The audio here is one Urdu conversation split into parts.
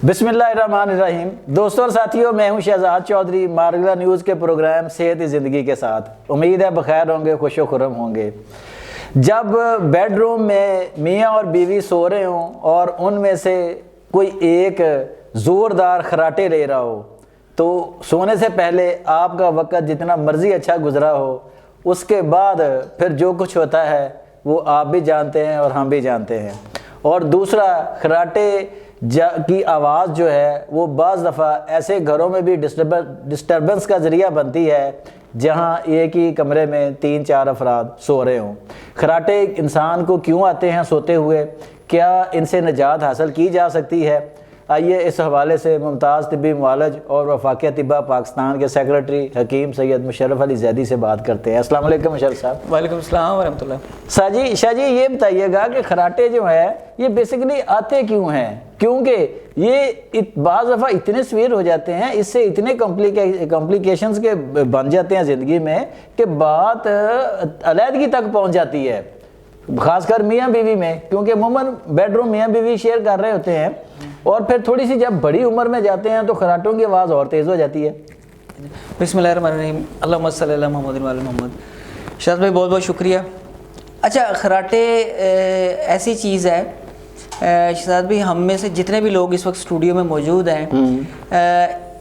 بسم اللہ الرحمن الرحیم۔ دوستوں اور ساتھیوں، میں ہوں شہزاد چودھری، مارگلا نیوز کے پروگرام صحت ہی زندگی کے ساتھ۔ امید ہے بخیر ہوں گے، خوش و خرم ہوں گے۔ جب بیڈ روم میں میاں اور بیوی سو رہے ہوں اور ان میں سے کوئی ایک زوردار خراٹے لے رہا ہو تو سونے سے پہلے آپ کا وقت جتنا مرضی اچھا گزرا ہو، اس کے بعد پھر جو کچھ ہوتا ہے وہ آپ بھی جانتے ہیں اور ہم بھی جانتے ہیں۔ اور دوسرا، خراٹے کی آواز جو ہے وہ بعض دفعہ ایسے گھروں میں بھی ڈسٹربنس کا ذریعہ بنتی ہے جہاں ایک ہی کمرے میں 3-4 افراد سو رہے ہوں۔ خراٹے انسان کو کیوں آتے ہیں سوتے ہوئے؟ کیا ان سے نجات حاصل کی جا سکتی ہے؟ آئیے اس حوالے سے ممتاز طبی معالج اور وفاقیہ طبہ پاکستان کے سیکرٹری حکیم سید مشرف علی زیدی سے بات کرتے ہیں۔ السلام علیکم مشرف صاحب۔ وعلیکم السلام ورحمۃ اللہ۔ شاہ جی یہ بتائیے گا کہ خراٹے جو ہیں یہ بیسیکلی آتے کیوں ہیں؟ کیونکہ یہ بعض دفعہ اتنے سویر ہو جاتے ہیں، اس سے اتنے کمپلیکیشنز کے بن جاتے ہیں زندگی میں کہ بات علیحدگی تک پہنچ جاتی ہے، خاص کر میاں بیوی میں، کیونکہ عموماً بیڈ روم میاں بیوی شیئر کر رہے ہوتے ہیں، اور پھر تھوڑی سی جب بڑی عمر میں جاتے ہیں تو خراٹوں کی آواز اور تیز ہو جاتی ہے۔ بسم اللہ الرحمن الرحیم، اللہم صلی علی محمد وعلی محمد۔ شہزاد بھائی بہت بہت شکریہ۔ اچھا، خراٹے ایسی چیز ہے شہزاد بھائی، ہم میں سے جتنے بھی لوگ اس وقت اسٹوڈیو میں موجود ہیں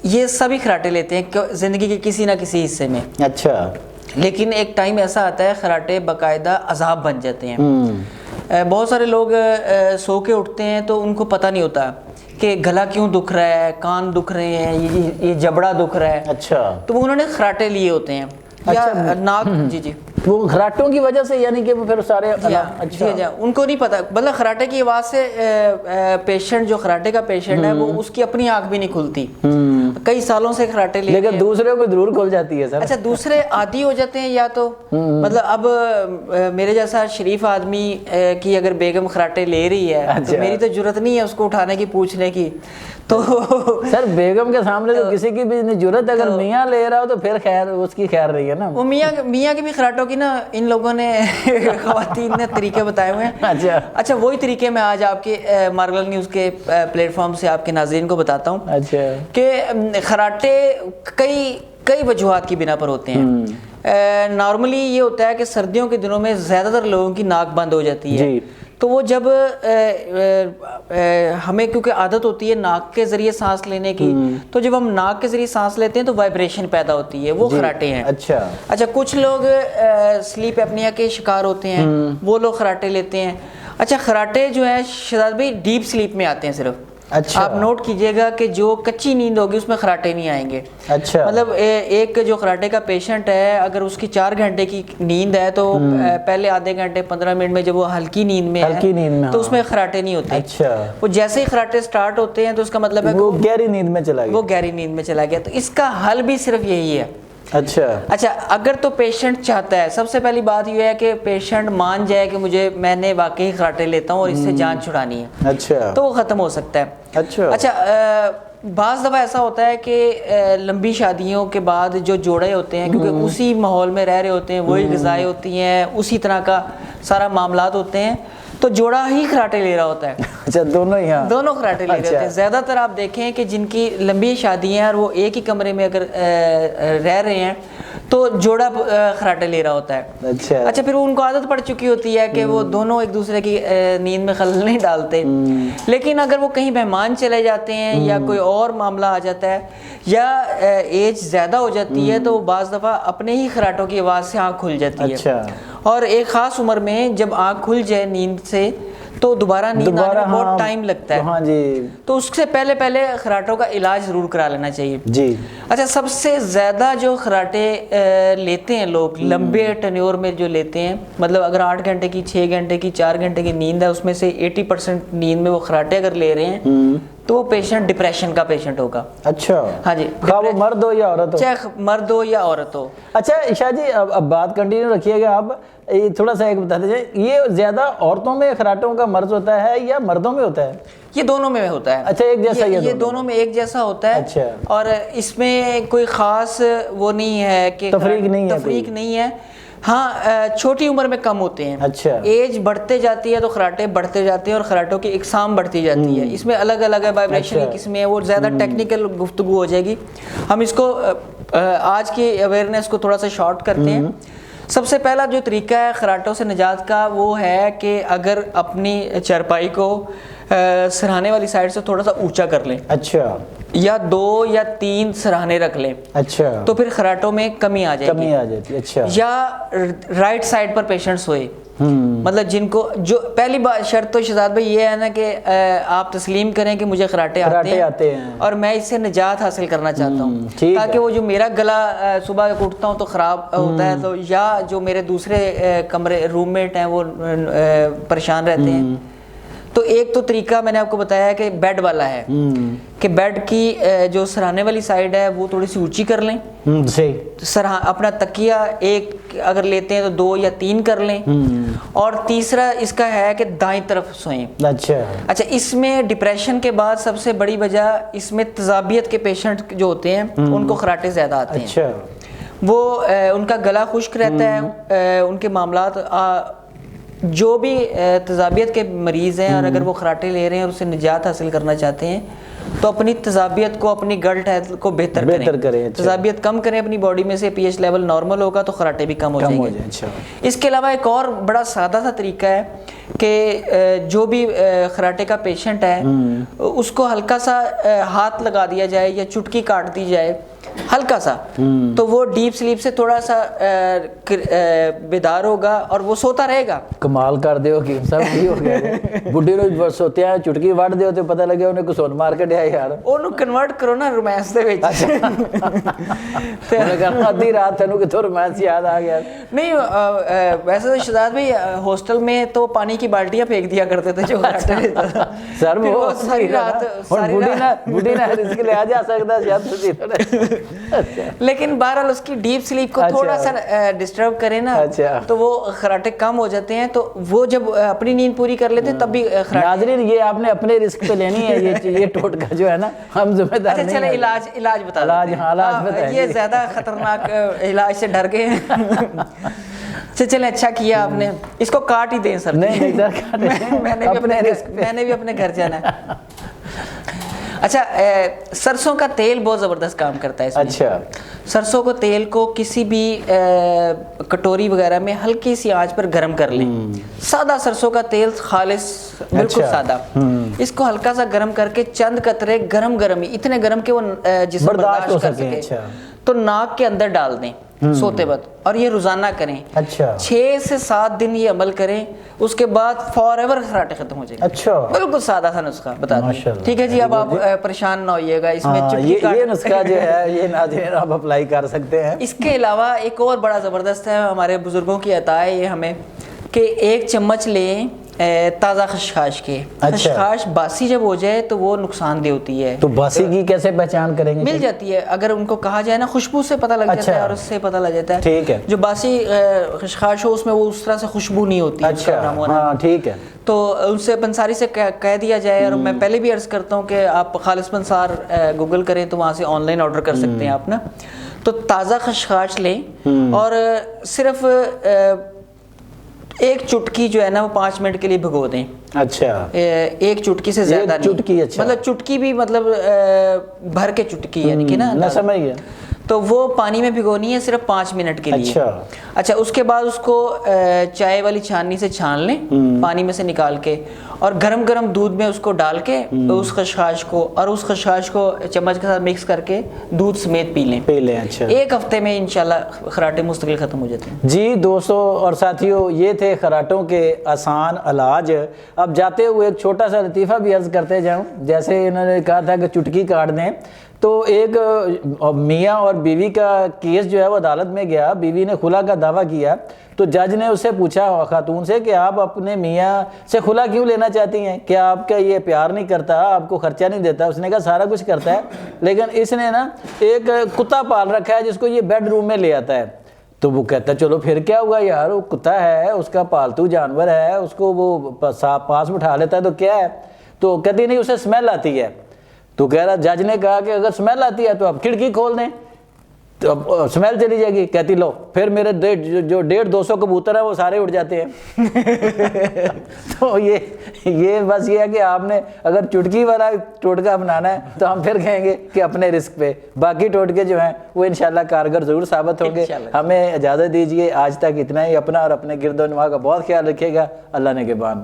یہ سبھی خراٹے لیتے ہیں زندگی کے کسی نہ کسی حصے میں۔ اچھا، لیکن ایک ٹائم ایسا آتا ہے خراٹے باقاعدہ عذاب بن جاتے ہیں۔ بہت سارے لوگ سو کے اٹھتے ہیں تو ان کو پتہ نہیں ہوتا کہ گلا کیوں دکھ رہا ہے، کان دکھ رہے ہیں، یہ جبڑا دکھ رہا ہے۔ اچھا، تو انہوں نے خراٹے لیے ہوتے ہیں یا ناک، جی وہ خراٹوں کی وجہ سے، یعنی کہ وہ پھر سارے اچھا ان کو نہیں پتا، مطلب خراٹے کی آواز سے پیشنٹ جو خراٹے کا پیشنٹ ہے وہ اس کی اپنی آنکھ بھی نہیں کھلتی، کئی سالوں سے خراٹے لے، لیکن دوسرے کو ضرور کھل جاتی ہے سر۔ اچھا، دوسرے عادی ہو جاتے ہیں یا تو مطلب اب میرے جیسا شریف آدمی کی اگر بیگم خراٹے لے رہی ہے تو میری تو جرت نہیں ہے اس کو اٹھانے کی، پوچھنے کی۔ تو سر بیگم کے سامنے تو کسی کی بھی نہیں ضرورت، اگر میاں لے رہا ہو تو پھر خیر اس کی خیر رہی ہے نا۔ وہ میاں کی بھی خراٹوں کی نا ان لوگوں نے خواتین نے طریقے بتائے ہوئے ہیں۔ اچھا، وہی طریقے میں آج آپ کے مارگلا نیوز کے پلیٹ فارم سے آپ کے ناظرین کو بتاتا ہوں کہ خراٹے کئی وجوہات کی بنا پر ہوتے ہیں۔ نارملی یہ ہوتا ہے کہ سردیوں کے دنوں میں زیادہ تر لوگوں کی ناک بند ہو جاتی ہے، تو وہ جب ہمیں کیونکہ عادت ہوتی ہے ناک کے ذریعے سانس لینے کی، تو جب ہم ناک کے ذریعے سانس لیتے ہیں تو وائبریشن پیدا ہوتی ہے، وہ خراٹے ہیں۔ اچھا، کچھ لوگ سلیپ ایپنیا کے شکار ہوتے ہیں، وہ لوگ خراٹے لیتے ہیں۔ اچھا، خراٹے جو ہیں شہزاد بھائی ڈیپ سلیپ میں آتے ہیں صرف۔ آپ نوٹ کیجئے گا کہ جو کچی نیند ہوگی اس میں خراٹے نہیں آئیں گے۔ مطلب ایک جو خراٹے کا پیشنٹ ہے اگر اس کی 4 گھنٹے کی نیند ہے تو پہلے آدھے گھنٹے 15 منٹ میں جب وہ ہلکی نیند میں ہے تو اس میں خراٹے نہیں ہوتے۔ وہ جیسے ہی خراٹے سٹارٹ ہوتے ہیں تو اس کا مطلب ہے وہ گہری نیند میں چلا گیا، تو اس کا حل بھی صرف یہی ہے۔ اچھا، اگر تو پیشنٹ چاہتا ہے، سب سے پہلی بات یہ ہے کہ پیشنٹ مان جائے کہ میں نے واقعی خراٹے لیتا ہوں اور اس سے جان چھڑانی ہے، تو وہ ختم ہو سکتا ہے۔ اچھا، بعض دفعہ ایسا ہوتا ہے کہ لمبی شادیوں کے بعد جو جوڑے ہوتے ہیں کیونکہ اسی ماحول میں رہ رہے ہوتے ہیں، وہی غذائیں ہوتی ہیں، اسی طرح کا سارا معاملات ہوتے ہیں، تو جوڑا ہی خراٹے لے رہا ہوتا ہے۔ اچھا، دونوں خراٹے لے رہے ہوتے ہیں۔ زیادہ تر آپ دیکھیں کہ جن کی لمبی شادی ہیں اور وہ ایک ہی کمرے میں اگر رہ رہے ہیں تو جوڑا خراٹے لے رہا ہوتا ہے۔ اچھا، پھر ان کو عادت پڑ چکی ہوتی ہے کہ وہ دونوں ایک دوسرے کی نیند میں خلل نہیں ڈالتے، لیکن اگر وہ کہیں مہمان چلے جاتے ہیں یا کوئی اور معاملہ آ جاتا ہے یا ایج زیادہ ہو جاتی ہے تو بعض دفعہ اپنے ہی خراٹوں کی آواز سے آنکھ کھل جاتی ہے، اور ایک خاص عمر میں جب آنکھ کھل جائے نیند سے تو دوبارہ نیند آنے میں بہت ٹائم لگتا ہے، تو اس سے پہلے خراٹوں کا علاج ضرور کرا لینا چاہیے۔ اچھا، سب سے زیادہ جو خراٹے لیتے ہیں لوگ لمبے ٹینیور میں جو لیتے ہیں، مطلب اگر 8 گھنٹے کی، 6 گھنٹے کی، 4 گھنٹے کی نیند ہے اس میں سے 80% نیند میں وہ خراٹے اگر لے رہے ہیں تو وہ پیشنٹ ڈپریشن کا پیشنٹ ہوگا۔ اچھا، ہاں جی، وہ مرد ہو یا عورت ہو، چاہے مرد ہو یا عورت ہو۔ اچھا شاہ جی، اب بات کنٹینیو رکھیے گا آپ، تھوڑا سا ایک بتا دیجیے، یہ زیادہ عورتوں میں خراٹوں کا مرض ہوتا ہے یا مردوں میں ہوتا ہے؟ یہ دونوں میں ہوتا ہے۔ اچھا، ایک جیسا یہ دونوں میں ایک جیسا ہوتا ہے۔ اچھا، اور اس میں کوئی خاص وہ نہیں ہے کہ تفریق نہیں ہے۔ ہاں چھوٹی عمر میں کم ہوتے ہیں. اچھا. ایج بڑھتے جاتی ہے تو خراٹے بڑھتے جاتے ہیں اور خراٹوں کی اقسام بڑھتی جاتی ہے. اس میں الگ الگ ہے وائبریشن کی قسمیں ہیں, وہ زیادہ ٹیکنیکل گفتگو ہو جائے گی. ہم اس کو آج کی اویئرنیس کو تھوڑا سا شارٹ کرتے ہیں. سب سے پہلا جو طریقہ ہے خراٹوں سے نجات کا وہ ہے کہ اگر اپنی چارپائی کو سرہانے والی سائڈ سے تھوڑا سا اونچا کر لیں. اچھا. یا 2 یا 3 سرہانے رکھ لیں. اچھا. تو پھر خراٹوں میں کمی آ جاتی. اچھا. یا رائٹ سائڈ پر پیشنٹس ہوئے, مطلب جن کو جو پہلی بات شرط تو شہزاد بھائی یہ ہے نا کہ آپ تسلیم کریں کہ مجھے خراٹے آتے ہیں اور میں اس سے نجات حاصل کرنا چاہتا ہوں, تاکہ وہ جو میرا گلا صبح اٹھتا ہوں تو خراب ہوتا ہے تو یا جو میرے دوسرے کمرے روم میٹ ہیں وہ پریشان رہتے ہیں. تو ایک تو طریقہ میں نے آپ کو بتایا ہے کہ بیڈ والا ہے کہ بیڈ کی جو سرہانے والی سائڈ ہے وہ تھوڑی سی اونچی کر لیں. اپنا تکیہ ایک اگر لیتے ہیں تو 2 یا 3 کر لیں. اور تیسرا اس کا ہے کہ دائیں طرف سوئیں. اچھا. اس میں ڈپریشن کے بعد سب سے بڑی وجہ اس میں تذابیت کے پیشنٹ جو ہوتے ہیں ان کو خراٹے زیادہ آتے ہیں. وہ ان کا گلا خشک رہتا ہے, ان کے معاملات جو بھی تذابیت کے مریض ہیں اور اگر وہ خراٹے لے رہے ہیں اور اس سے نجات حاصل کرنا چاہتے ہیں تو اپنی تذابیت کو, اپنی گلٹ ہیلتھ کو بہتر کریں. تذابیت کم کریں اپنی باڈی میں سے, پی ایچ لیول نارمل ہوگا تو خراٹے بھی کم ہو جائیں گے. اس کے علاوہ ایک اور بڑا سادہ سا طریقہ ہے کہ جو بھی خراٹے کا پیشنٹ ہے اس کو ہلکا سا ہاتھ لگا دیا جائے یا چٹکی کاٹ دی جائے ہلکا سا, تو وہ ڈیپ سلیپ سے تھوڑا سا بیدار ہوگا اور وہ سوتا رہے گا. کمال کر دیو کہ سب کی ہو گیا بڈھی نو سوتے ہیں چٹکی وڈ دیو تے پتہ لگے انہیں کو سون مار کے دیا یار, اونوں کنورٹ کرو نا رومانس دے وچ. انہیں کہا آدھی رات تینوں کہ تو رومانس یاد آ گیا. نہیں ویسے تو شہزاد بھائی ہاسٹل میں تو پانی کی بالٹیاں پھینک دیا کرتے تھے جو خراٹے لیتا تھا. سر وہ ساری رات بڈھی نہ رزق لے آ جا سکتا شاید, لیکن بہرحال اس کی ڈیپ سلیپ کو تھوڑا سا ڈسٹرب کرے نا تو وہ خراٹے کم ہو جاتے ہیں. تو وہ جب اپنی نیند پوری کر لیتے ہیں تب بھی خراٹے. ناظرین یہ آپ نے اپنے رسک پہ لینی ہے, یہ ٹوٹکا جو ہے نا ہم ذمہ دار نہیں ہیں. چلے علاج بتا دیں, یہ زیادہ خطرناک علاج سے ڈر گئے ہیں. چلیں اچھا کیا آپ نے, اس کو کاٹ ہی دیں سر. میں نے بھی اپنے گھر جانا ہے. اچھا سرسوں کا تیل بہت زبردست کام کرتا ہے اس میں. اچھا. سرسوں کو تیل کو کسی بھی کٹوری وغیرہ میں ہلکی سی آنچ پر گرم کر لیں. سادہ سرسوں کا تیل خالص بالکل سادہ, اس کو ہلکا سا گرم کر کے چند قطرے گرم ہی اتنے گرم کہ وہ جسم برداشت کر سکے تو ناک کے اندر ڈال دیں سوتے وقت, اور یہ روزانہ کریں. 6 سے 7 دن یہ عمل کریں, اس کے بعد فار ایور خراٹے ختم ہو جائیں گے. اچھا. بالکل سادہ سا نسخہ بتا دیں. ٹھیک ہے جی, اب آپ پریشان نہ ہوئیے گا اس میں. یہ نسخہ جو ہے یہ ناظرین آپ اپلائی کر سکتے ہیں. اس کے علاوہ ایک اور بڑا زبردست ہے, ہمارے بزرگوں کی عطا ہے یہ ہمیں, کہ 1 چمچ لیں تازہ خشخاش کے. خشخاش باسی جب ہو جائے تو وہ نقصان دہ ہوتی ہے. تو باسی کی کیسے پہچان کریں گے؟ مل جاتی ہے اگر ان کو کہا جائے نا, خوشبو سے پتہ لگ جاتا ہے اور اس سے پتہ لگ جاتا ہے. ٹھیک ہے. جو باسی خشخاش ہو اس میں وہ اس طرح سے خوشبو نہیں ہوتی. اچھا ہاں ٹھیک ہے. تو ان سے پنساری سے کہہ دیا جائے, اور میں پہلے بھی عرض کرتا ہوں کہ آپ خالص پنسار گوگل کریں تو وہاں سے آن لائن آرڈر کر سکتے ہیں آپ نا. تو تازہ خشخاش لیں اور صرف 1 چٹکی جو ہے نا وہ 5 منٹ کے لیے بھگو دیں. اچھا. 1 چٹکی سے زیادہ نہیں. چٹکی. اچھا. مطلب چٹکی بھی مطلب بھر کے چٹکی یعنی کہ نا سمجھ گیا. تو وہ پانی میں بھگونی ہے صرف 5 منٹ کے لیے. اچھا اس کے بعد اس کو چائے والی چھاننی سے چھان لیں پانی میں سے نکال کے, اور گرم دودھ میں اس کو ڈال کے اس خشخاش کو چمچ کے ساتھ مکس کر کے دودھ سمیت پی لیں. اچھا. 1 ہفتے میں انشاءاللہ خراٹے مستقل ختم ہو جاتے ہیں. جی دوستو اور ساتھیوں, یہ تھے خراٹوں کے آسان علاج. اب جاتے ہوئے ایک چھوٹا سا لطیفہ بھی عرض کرتے جاؤں. جیسے انہوں نے کہا تھا کہ چٹکی کاٹ دیں, تو ایک میاں اور بیوی کا کیس جو ہے وہ عدالت میں گیا. بیوی نے خلا کا دعویٰ کیا تو جج نے اس سے پوچھا خاتون سے کہ آپ اپنے میاں سے خلا کیوں لینا چاہتی ہیں, کیا آپ کا یہ پیار نہیں کرتا, آپ کو خرچہ نہیں دیتا؟ اس نے کہا سارا کچھ کرتا ہے, لیکن اس نے نا ایک کتا پال رکھا ہے جس کو یہ بیڈ روم میں لے آتا ہے. تو وہ کہتا ہے چلو پھر کیا ہوا یار, وہ کتا ہے, اس کا پالتو جانور ہے, اس کو وہ پاس بٹھا لیتا ہے تو کیا ہے. تو کہتی نہیں اسے اسمیل آتی ہے. تو کہہ رہا, جج نے کہا کہ اگر اسمیل آتی ہے تو آپ کھڑکی کھول دیں. تو اسمیل چلی جائے گی، کہتی لو پھر میرے جو 150-200 کبوتر ہیں وہ سارے اڑ جاتے ہیں۔ تو یہ بس یہ ہے کہ آپ نے اگر چٹکی والا ٹوٹکا بنانا ہے تو ہم پھر کہیں گے کہ اپنے رسک پہ، باقی ٹوٹکے جو ہیں وہ انشاءاللہ کارگر ضرور ثابت ہوں گے۔ ہمیں اجازت دیجیے، آج تک اتنا ہی، اپنا اور اپنے گرد و نواح کا بہت خیال رکھیے گا۔ اللہ نگہبان۔